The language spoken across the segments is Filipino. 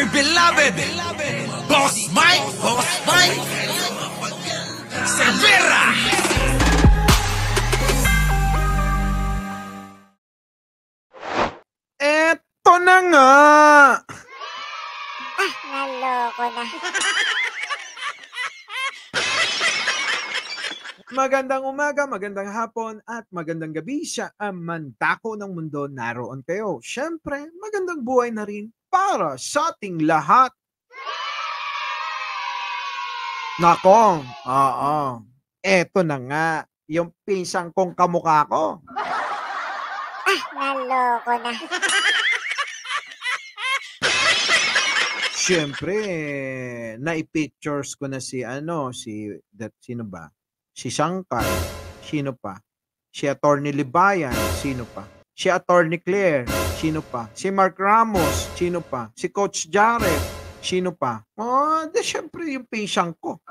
my beloved Boss Mike Cervera. Eto na nga. Naloko na. Magandang umaga, magandang hapon, at magandang gabi sa mandako ng mundo. Naroon kayo. Siyempre, magandang buhay na rin para sa ating lahat. Nako, oo. Eto na nga, yung pinsang kong kamukha ko. Naloko na. Siyempre, naipictures ko na sino ba? Si Sangkar, sino pa? Si Attorney Libayan, sino pa? Si Attorney Claire, sino pa? Si Mark Ramos, sino pa? Si Coach Jared, sino pa? Siyempre yung pinsang ko.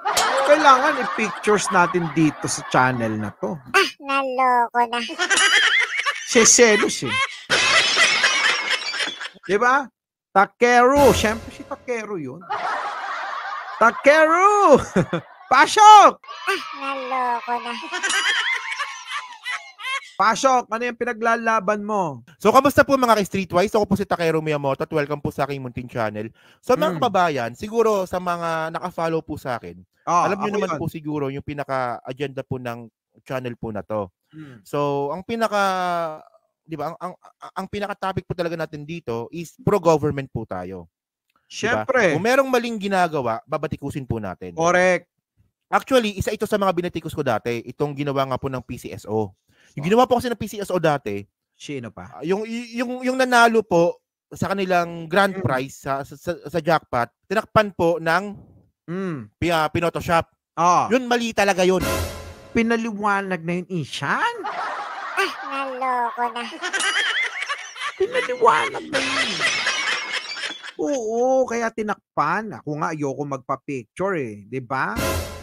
Kailangan i-pictures natin dito sa channel na to. Naloko na. Seselos eh. Diba? Takeru. Siyempre si Takeru yun. Takeru! Pasok! Naloko na. Pasok! Ano yung pinaglalaban mo? So, kamusta po mga ka-Streetwise? Ako po si Takeru Miyamoto at welcome po sa aking munting channel. So, mga kababayan, siguro sa mga naka-follow po sa akin, alam nyo naman po siguro yung pinaka-agenda po ng channel po na to. So, ang di ba, ang pinaka-topic po talaga natin dito is pro-government po tayo. Siyempre. Diba? Kung merong maling ginagawa, babatikusin po natin. Correct. Actually, isa ito sa mga binatikos ko dati, itong ginawa nga po ng PCSO. Yung ginawa po kasi ng PCSO dati, sino pa? Yung nanalo po sa kanilang grand prize sa jackpot, tinakpan po ng Pinotoshop. Yun, mali talaga yun. Pinaliwanag na yun, Ishan? Naloko na. Pinaliwanag na yun. Oo, kaya tinakpan. Ako nga, ayoko magpa-picture eh. Diba?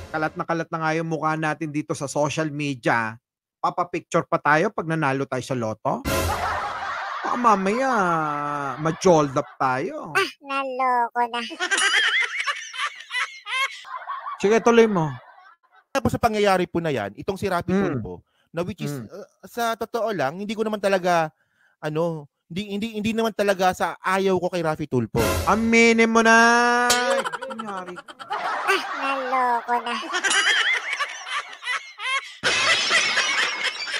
Kalat na nga yung mukha natin dito sa social media. Papapicture pa tayo pag nanalo tayo sa loto? Baka mamaya, ma-jold up tayo. Naloko na. Sige, tuloy mo. Tapos sa pangyayari po na yan, itong si Rapi Tulfo, na which is, sa totoo lang, hindi ko naman talaga, hindi naman talaga sa ayaw ko kay Rapi Tulfo. Aminin mo na! Kunyari. Naloko na.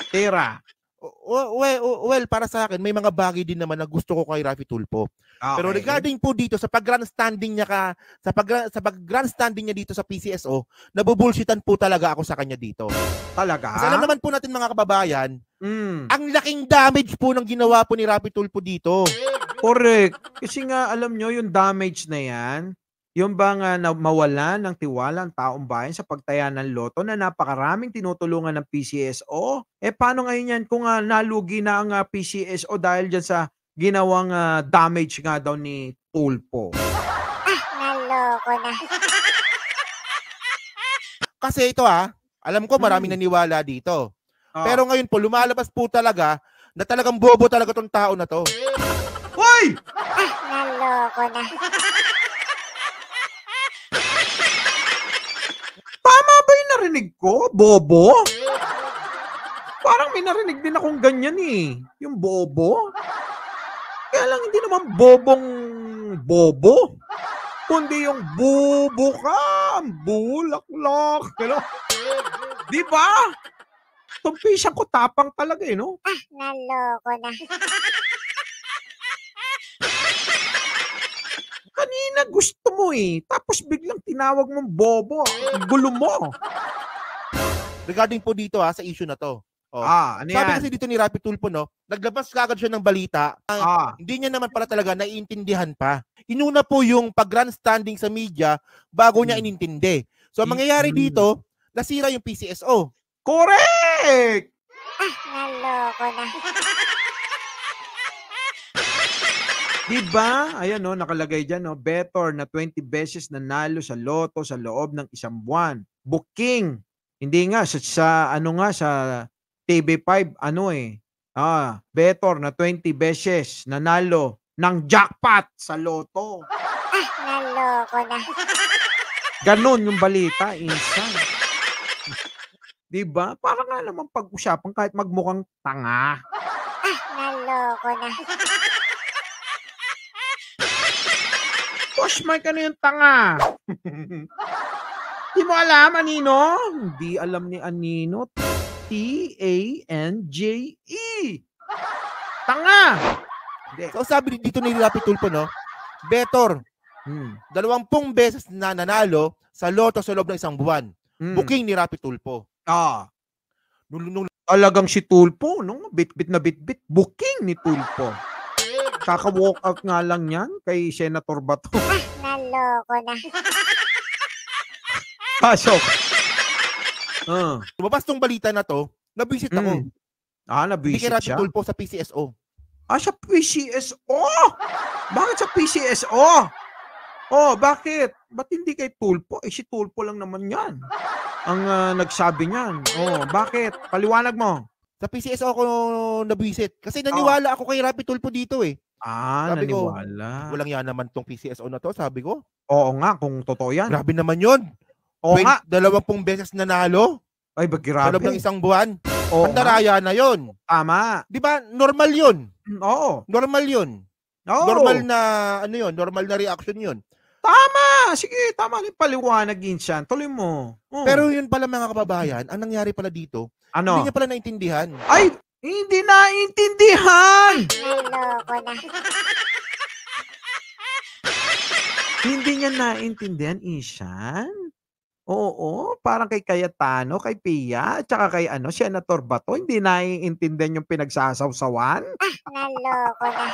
Tira. Well, para sa akin, may mga bagay din naman na gusto ko kay Rapi Tulfo. Okay. Pero regarding po dito sa pag-grandstanding niya sa pag-grandstanding niya dito sa PCSO, nabubulshitan po talaga ako sa kanya dito. Talaga? Kasi alam naman po natin mga kababayan, ang laking damage po ng ginawa po ni Rapi Tulfo dito. Correct. Kasi nga alam nyo yung damage na yan, yung bang mawalan ng tiwala ang taong bayan sa pagtaya ng loto na napakaraming tinutulungan ng PCSO. Paano ngayon yan kung nalugi na ang PCSO dahil dyan sa ginawang damage nga daw ni Tulfo? Naloko na. Kasi ito alam ko maraming naniwala dito. Pero ngayon po, lumalabas po talaga na talagang bobo talaga tong tao na to. Hoy! Naloko na. Tama ba yung narinig ko? Bobo? Parang may narinig din akong ganyan eh. Yung bobo. Kaya lang hindi naman bobong bobo. Kundi yung bubo ka. Bulaklak. Di ba? Itong pisang ko tapang talaga eh, no? Naloko na. Kanina gusto mo eh. Tapos biglang tinawag mong bobo. Gulo mo. Regarding po dito sa issue na to. Ano sabi yan? kasi dito ni Rapi Tulfo, naglabas kagad siya ng balita. Hindi niya naman pala talaga naiintindihan pa. Inuna po yung pag-grandstanding sa media bago niya inintindi. So, ang mangyayari dito, nasira yung PCSO. Correct! Naloko na. Diba? Ayan nakalagay dyan, Betor na 20 beses nanalo sa loto sa loob ng isang buwan. Booking. Hindi nga, sa TV5, Betor na 20 beses nanalo ng jackpot sa loto. Naloko na. Ganon yung balita, insan. Diba? Para nga naman pag-usapan kahit magmukhang tanga. Naloko na. Boss Mike, ano yung tanga? Di mo alam, Anino? Hindi alam ni Anino. T-A-N-J-E. Tanga! Hindi. So sabi dito ni Rapi Tulfo, no? Betor, 20 beses na nanalo sa loto sa loob ng isang buwan. Booking ni Rapi Tulfo. Talagang si Tulfo, no? Bit-bit na bit-bit. Booking ni Tulfo. Kaka-walk out nga lang yan kay Senator Bato. Naloko na. Pasok. Lumabas tong balita na to, nabisit ako. Hindi Nabisit kay Rapi siya? Tulfo sa PCSO. Sa PCSO? Bakit sa PCSO? Bakit? Ba't hindi kay Tulfo? Si Tulfo lang naman yan. Ang nagsabi niyan. Bakit? Paliwanag mo. Sa PCSO ako nabisit. Kasi naniwala ako kay Rapi Tulfo dito eh. Sabi ko, Naniwala. walang yan naman tong PCSO na to, sabi ko. Oo nga, kung totoo yan. Grabe naman yun. Oo nga. 20 beses nanalo. Ay, Sa grabe. loob ng isang buwan. Oo nga. Pandaraya na yun. Tama. Di ba? Normal yun. Oo. Normal yun. Oo. Normal na, normal na reaction yun. Sige, tama. Paliwanag insan. Tuloy mo. Pero yun pala mga kababayan, ang nangyari pala dito, ano? hindi niya pala naintindihan. Ay, hindi naintindihan. Naloko na. Hindi niya naintindihan, Ishan? Oo, parang kay Cayetano, kay Pia, at saka kay Senator Bato, hindi naiintindihan yung pinagsasawsawan? Naloko na.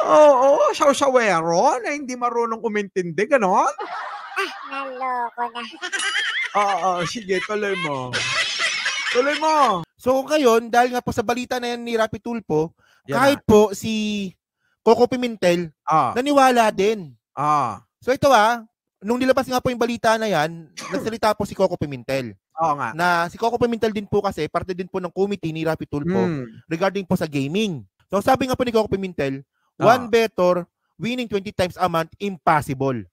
Oo, sawsawero na hindi marunong umintindi, ganon? Naloko na. Sige, tuloy mo. Tuloy mo. So ngayon, dahil nga po sa balita na yan ni Rapi Tulfo, Yan kahit po si Coco Pimentel, naniwala din. So ito nung nilabas nga po yung balita na yan, nagsalita po si Coco Pimentel. Oo nga. Na si Coco Pimentel din po kasi, parte din po ng committee ni Rapi Tulfo regarding po sa gaming. So sabi nga po ni Coco Pimentel, one better winning 20 times a month, impossible.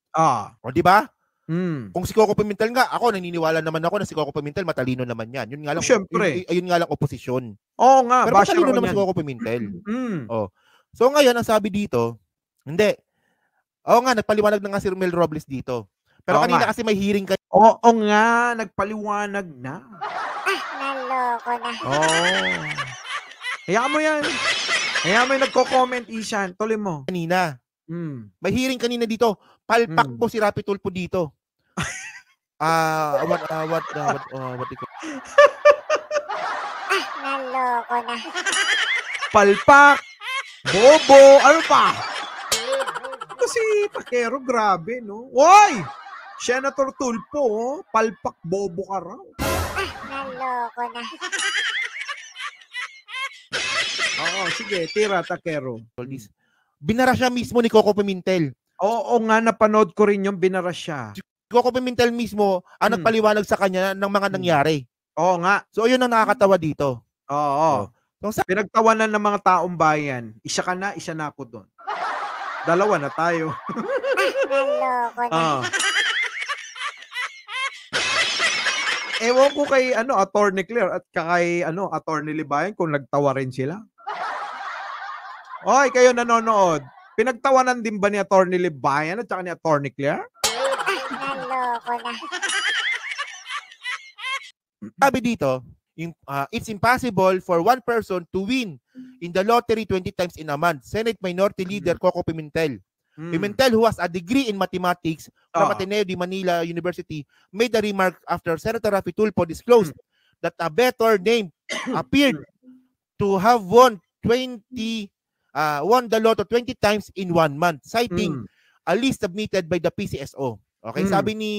O di ba? Kung si Coco Pimentel nga, ako naniniwala naman ako na si Coco Pimentel matalino naman yan. Yun nga lang, ayun nga lang oposisyon. Oo nga. Pero matalino naman si Coco Pimentel. So ngayon, ang sabi dito, hindi. Oo nga, nagpaliwanag na nga si Romel Robles dito. Pero kanina kasi may hearing kayo. Oo nga, nagpaliwanag na. Naloko na. Hayaan mo yan. Hayaan mo yung nagko-comment, Ishan. Tuloy mo. Kanina. May hearing kanina dito. Palpak po si Rapi Tulfo dito. What do you call? Naloko na. Palpak. Bobo. Ano pa? Kasi Takero, grabe, no? Woy! Senator Tulfo, palpak bobo ka raw. Naloko na. Sige, tira, Takero. Binara siya mismo ni Coco Pimentel. Oo nga, napanood ko rin yung binara siya. Coco Pimentel mismo ang nagpaliwanag sa kanya ng mga nangyari. Oo nga. So, yun ang nakakatawa dito. Oo. So, pinagtawanan ng mga taong bayan. Isa ka na, isa na ako doon. Dalawa na tayo. Naloko na. Ewan ko kay Attorney Claire at kay Attorney Libayan kung nagtawa rin sila. Oy, kayo nanonood. Pinagtawanan din ba ni Attorney Libayan at saka ni Attorney Claire? Naloko na. Sabi dito, it's impossible for one person to win in the lottery 20 times in a month. Senate Minority Leader Coco Pimentel. Pimentel, who has a degree in mathematics from Ateneo de Manila University, made a remark after Senator Rapi Tulfo disclosed that a better name appeared to have won the lotto 20 times in 1 month, citing a list submitted by the PCSO. Okay, sabi ni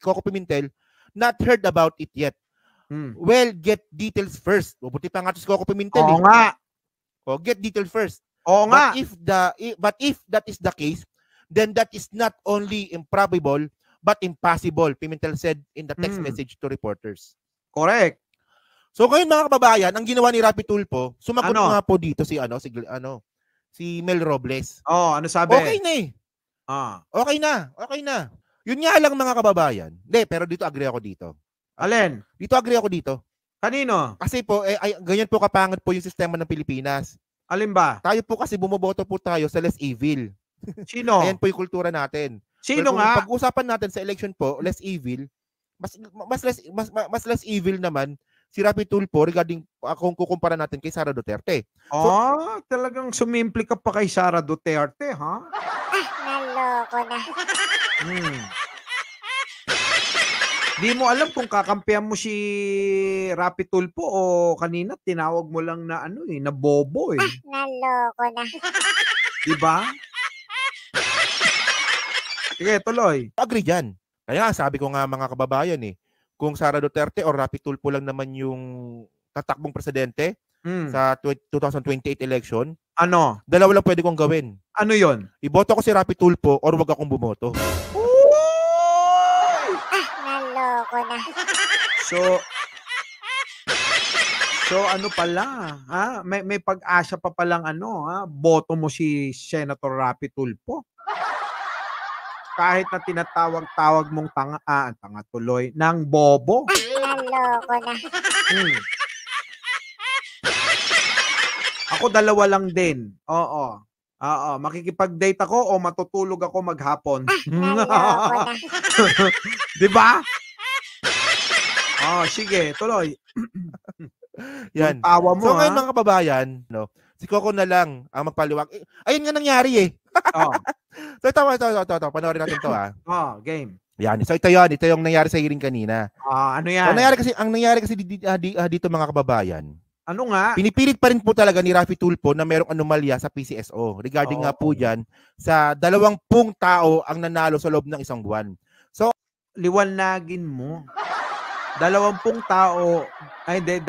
Coco Pimentel, not heard about it yet. Well, get details first. Buti pa nga ito si Coco Pimentel. Oo nga. Get details first. Oo nga. But if that is the case, then that is not only improbable, but impossible, Pimentel said in the text message to reporters. Correct. So ngayon mga kababayan, ang ginawa ni Rapi Tulfo, sumagot nga po dito si si Mel Robles. Ano sabi? Okay na eh. Okay na. Yun nga lang mga kababayan. Hindi, pero dito agree ako dito. Alin? Dito agree ako dito. Kanino? Kasi po, ganyan po kapangit po yung sistema ng Pilipinas. Alin ba? Tayo po kasi bumoboto po tayo sa less evil. Sino? Ayan po yung kultura natin. Sino Pero nga? pag-usapan natin sa election po, less evil, mas less evil naman si Rapi Tulfo regarding kung kukumpara natin kay Sara Duterte. Talagang sumimple ka pa kay Sara Duterte, ha? Naloko na. Di mo alam kung kakampihan mo si Rapi Tulfo o kanina tinawag mo lang na na bobo eh. Naloko na. Di ba? Sige, tuloy. Agree dyan. Kaya sabi ko nga mga kababayan kung Sara Duterte o Rapi Tulfo lang naman yung tatakbong presidente sa 2028 election, dalawa lang pwede kong gawin. Ano yon? Iboto ko si Rapi Tulfo or wag akong bumoto. Naloko na. So ano pala, ha? May pag-asa pa palang boto mo si Senator Rapi Tulfo. Kahit na tinatawag-tawag mong tanga tuloy, ng bobo. Naloko na. Ako dalawa lang din. Oo, makikipag-date ako o matutulog ako maghapon. Naloko na. Di ba? Sige, tuloy. Yan. Tawa mo, so ngayon mga kababayan, si Coco na lang ang magpaliwag. Ayun nga nangyari eh. So ito, panoorin natin to game. Yan. So ito yung nangyari sa hearing kanina. Ano yan? Ang nangyari kasi dito mga kababayan. Ano nga? Pinipilit pa rin po talaga ni Rapi Tulfo na merong anomalya sa PCSO regarding nga po dyan sa 20 tao ang nanalo sa loob ng isang buwan. So, liwanagin mo. 20 tao, 20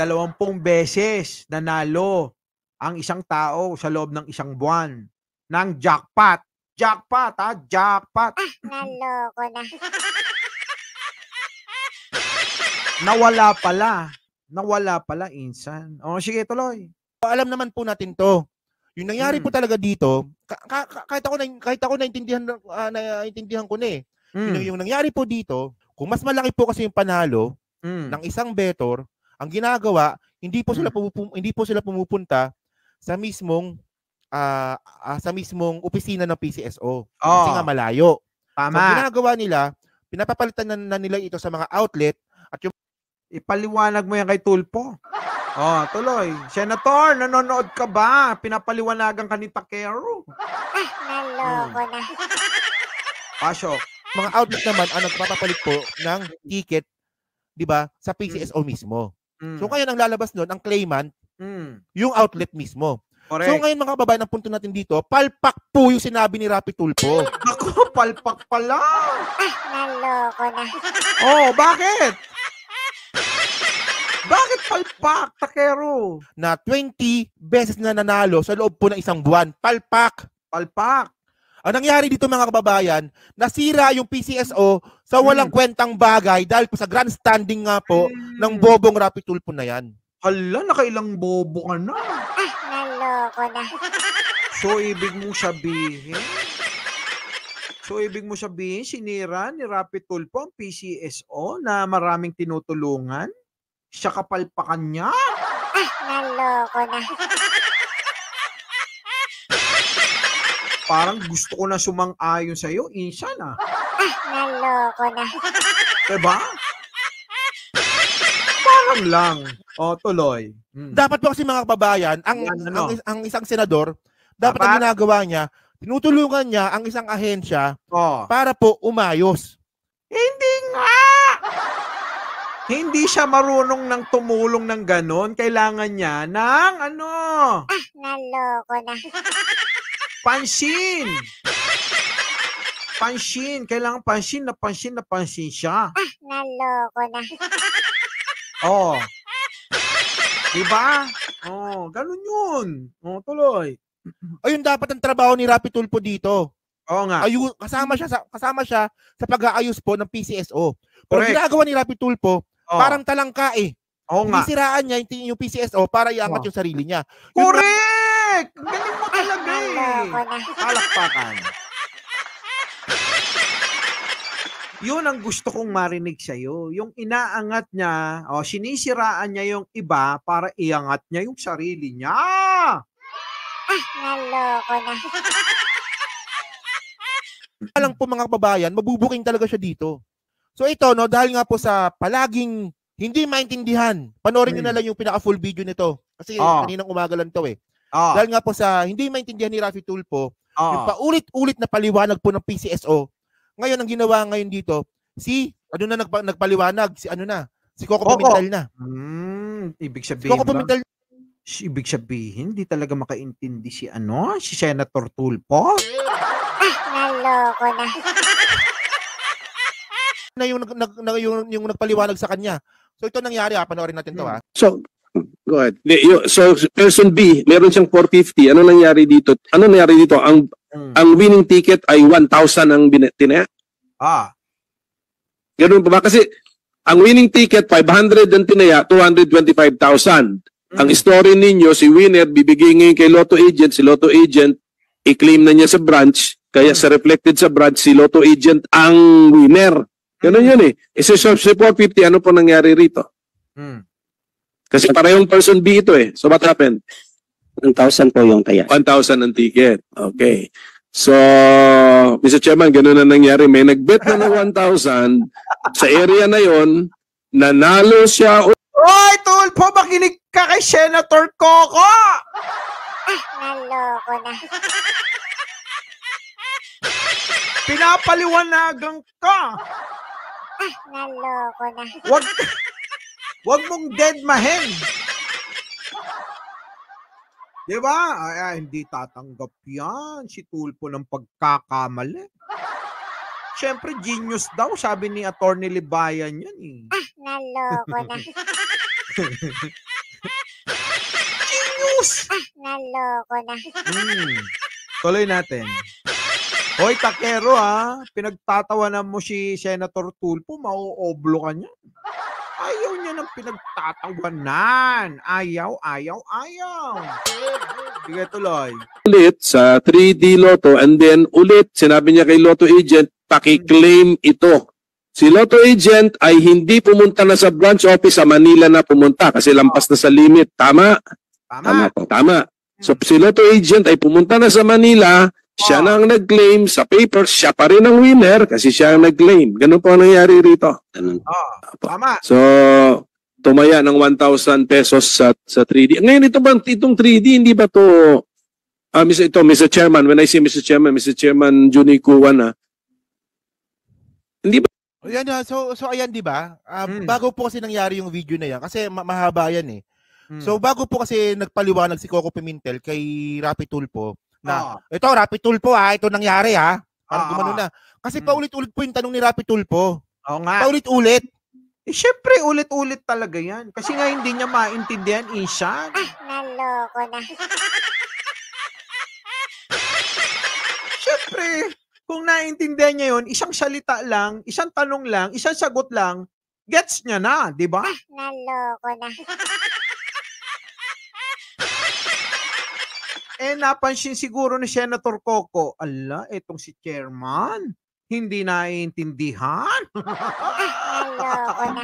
beses nanalo ang isang tao sa loob ng isang buwan ng jackpot. Jackpot. Naloko na. Nawala pala, insan. Sige, tuloy. Alam naman po natin to. Yung nangyari po talaga dito, kahit ako naintindihan ko na eh. Yung nangyari po dito, kung mas malaki po kasi yung panalo ng isang betor, ang ginagawa, hindi po sila pumupunta sa mismong opisina ng PCSO. Kasi nga malayo. Tama. So, ang ginagawa nila, pinapapalitan na nila ito sa mga outlet at yung ipaliwanag mo yan kay Tulfo. Tuloy. Senator, nanonood ka ba? Pinapaliwanagan ka ni Takero. Naloko na. Pasok. Mga outlet naman ang nagpapapalit po ng ticket, 'di ba, sa PCSO mismo. So ngayon ang lalabas noon, ang claimant, yung outlet mismo. Correct. So ngayon mga kababayan, ang punto natin dito, palpak po yung sinabi ni Rapi Tulfo. Ako, palpak pala. Naloko na. Bakit? Bakit palpak, Takero? Na 20 beses na nanalo sa loob po ng isang buwan. Palpak. Ang nangyari dito mga kababayan, nasira yung PCSO sa walang kwentang bagay dahil po sa grandstanding nga po ng bobong Rapi Tulfo na yan. Hala, nakailang bobo ka na. Naloko na. So, ibig mong sabihin, sinira ni Rapi Tulfo ang PCSO na maraming tinutulungan? Siya kapalpakan niya? Naloko na. Parang gusto ko na sumang-ayon sa'yo, insan Naloko na. Diba? Parang lang. Tuloy. Dapat po kasi mga kababayan, ang isang senador, dapat ang ginagawa niya, tinutulungan niya ang isang ahensya para po umayos. Hindi nga! Hindi siya marunong ng tumulong ng ganon. Kailangan niya ng Naloko na. Pansin. Kailangan pansin siya. Naloko na. Diba? Ganun yun. Tuloy. Ayun dapat ang trabaho ni Rapi Tulfo dito. Nga. Kasama siya sa pag-aayos po ng PCSO. Pero Correct. ginagawa ni Rapi Tulfo, parang talangka eh. Nga. Sisiraan niya yung PCSO para iangat yung sarili niya. Correct! Galing mo talaga eh. Naloko na. Palakpakan. Yun ang gusto kong marinig sa'yo. Yung inaangat niya, sinisiraan niya yung iba para iangat niya yung sarili niya. Naloko na. Alang po mga kababayan, mabubuking talaga siya dito. So ito, no, dahil nga po sa palaging hindi maintindihan, panoorin nyo na lang yung pinaka-full video nito. Kasi kaninang umaga lang to eh. Dahil nga po sa hindi maintindihan ni Raffy Tulfo, yung paulit-ulit na paliwanag po ng PCSO, ngayon ang ginawa ngayon dito, si nagpaliwanag, si Coco Pimentel na. Ibig sabihin Si Coco Pimentel, ibig sabihin, hindi talaga makaintindi si Senator Tulfo? Naloko na. na yung nagpaliwanag sa kanya. So ito nangyari, panoorin natin to ha. So, go ahead. So, person B, meron siyang 450. Ano nangyari dito? Ang winning ticket ay 1,000 ang tinaya. Ganun pa ba? Kasi ang winning ticket, 500 ang tinaya, 225,000. Ang story ninyo, si winner, bibigay ngayon kay Lotto Agent. Si Lotto Agent, i-claim na niya sa branch. Kaya sa reflected sa branch, si Lotto Agent ang winner. Ganun yun eh. Sa 450, ano po nangyari rito? Kasi parehong person B ito eh. So what happened? 1,000 po yung taya. 1,000 ang ticket. Okay. So, Mr. Chairman, ganun na nangyari. May nagbet na ng 1,000 sa area na yon, nanalo siya. Oy, Tulfo, makinig ka kay Senator Coco! Naloko na. Pinapaliwanagan ka! Naloko na. Wag mong deadmahin. Diba? Hindi tatanggap yan si Tulfo ng pagkakamali. Siyempre, genius daw, sabi ni Attorney Libayan yan eh. Naloko na. Genius! Naloko na. Tuloy natin. Hoy, Takero pinagtatawanan mo si Senator Tulfo, mauoblo ka niya. Ayaw niya ng pinagtatawanan. Ayaw. Sige, tuloy. Ulit sa 3D Lotto and then ulit sinabi niya kay Lotto Agent, paki-claim ito. Si Lotto Agent ay hindi pumunta na sa branch office sa Manila na pumunta kasi lampas na sa limit. Tama? Tama. So si Lotto Agent ay pumunta na sa Manila, siya na ang nag-claim sa papers, siya pa rin ang winner kasi siya ang nag-claim. Ganun po ang nangyari rito. Tama. So, tumaya ng 1,000 pesos sa 3D. Ngayon, itong 3D, hindi ba to Mr. Chairman, when I say Mr. Chairman Juni Kuwan, hindi ba? Ayan, so ayan, di ba? Bago po kasi nangyari yung video na yan, kasi mahaba yan eh. So bago po kasi nagpaliwanag si Coco Pimentel kay Raffy Tulfo, na ito Raffy Tulfo ito nangyari parang gumano na. Kasi paulit-ulit po yung tanong ni Raffy Tulfo. Oo nga. Paulit-ulit. Siyempre, ulit-ulit talaga yan. Kasi nga hindi niya maintindihan, Ishan. Naloko na. Siyempre, kung naiintindihan niya yun, isang salita lang, isang tanong lang, isang sagot lang, gets niya na, di ba? Naloko na. Napansin siguro ni Senator Coco, etong si Chairman, hindi naiintindihan. Naloko na.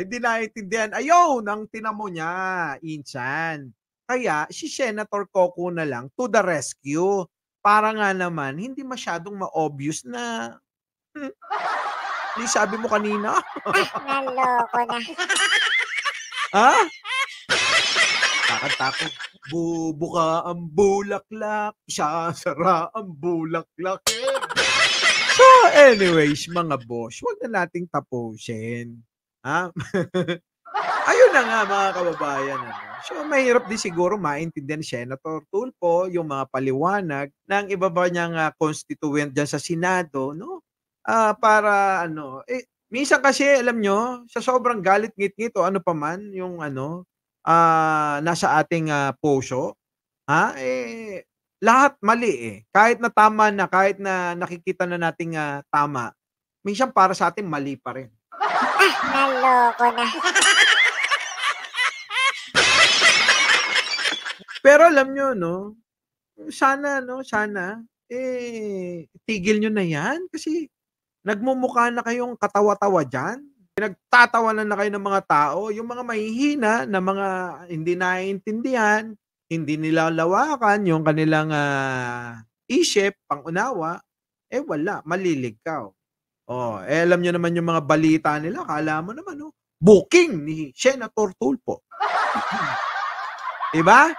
Hindi naiintindihan. Ayaw, nang tinamo niya, Insan. Kaya, si Senator Coco na lang to the rescue. Para nga naman, hindi masyadong ma-obvious na, sabi mo kanina. Naloko na. Kakanta ko. Bubuka ang bulaklak, isasara ang bulaklak. So, anyways, mga boss, huwag na nating tapusin. Ayun na nga, mga kababayan. So, mahirap din siguro maintindihan ni Senator Tulfo yung mga paliwanag ng iba ba niyang constituent dyan sa Senado, no? Para, minsan kasi, alam nyo, sa sobrang galit ngit-ngit o ano pa man, yung nasa ating puso, lahat mali Kahit na tama na, kahit na nakikita na nating tama, minsan para sa atin mali pa rin. Naloko na. Pero alam nyo, no, sana, tigil nyo na yan kasi nagmumukha na kayong katawa-tawa dyan. Nagtatawanan na kayo ng mga tao, yung mga mahihina na mga hindi naiintindihan, hindi nilalawakan yung kanilang isip, pangunawa, wala, maliligaw. Alam nyo naman yung mga balita nila, kala mo naman, booking ni Senator Tulfo. Diba?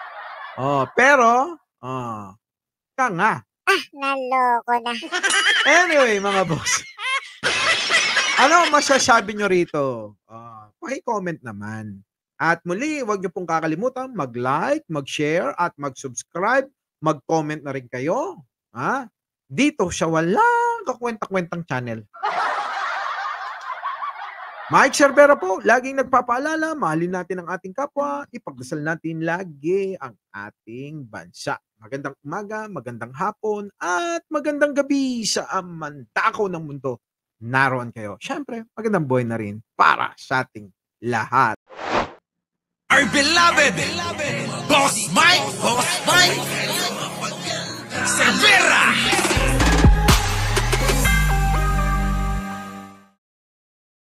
Pero, nga. Naloko na. Anyway, mga boss. Ano masasabi nyo rito? Paki-comment naman. At muli, huwag nyo pong kakalimutan mag-like, mag-share, at mag-subscribe. Mag-comment na rin kayo. Dito sa walang kakwenta-kwentang channel. Mike Cervera po, laging nagpapaalala, mahalin natin ang ating kapwa, ipagdasal natin lagi ang ating bansa. Magandang umaga, magandang hapon, at magandang gabi sa amantakaw ng mundo. Naroon kayo. Siyempre, magandang buhay na rin para sa ating lahat. Our beloved Boss Mike!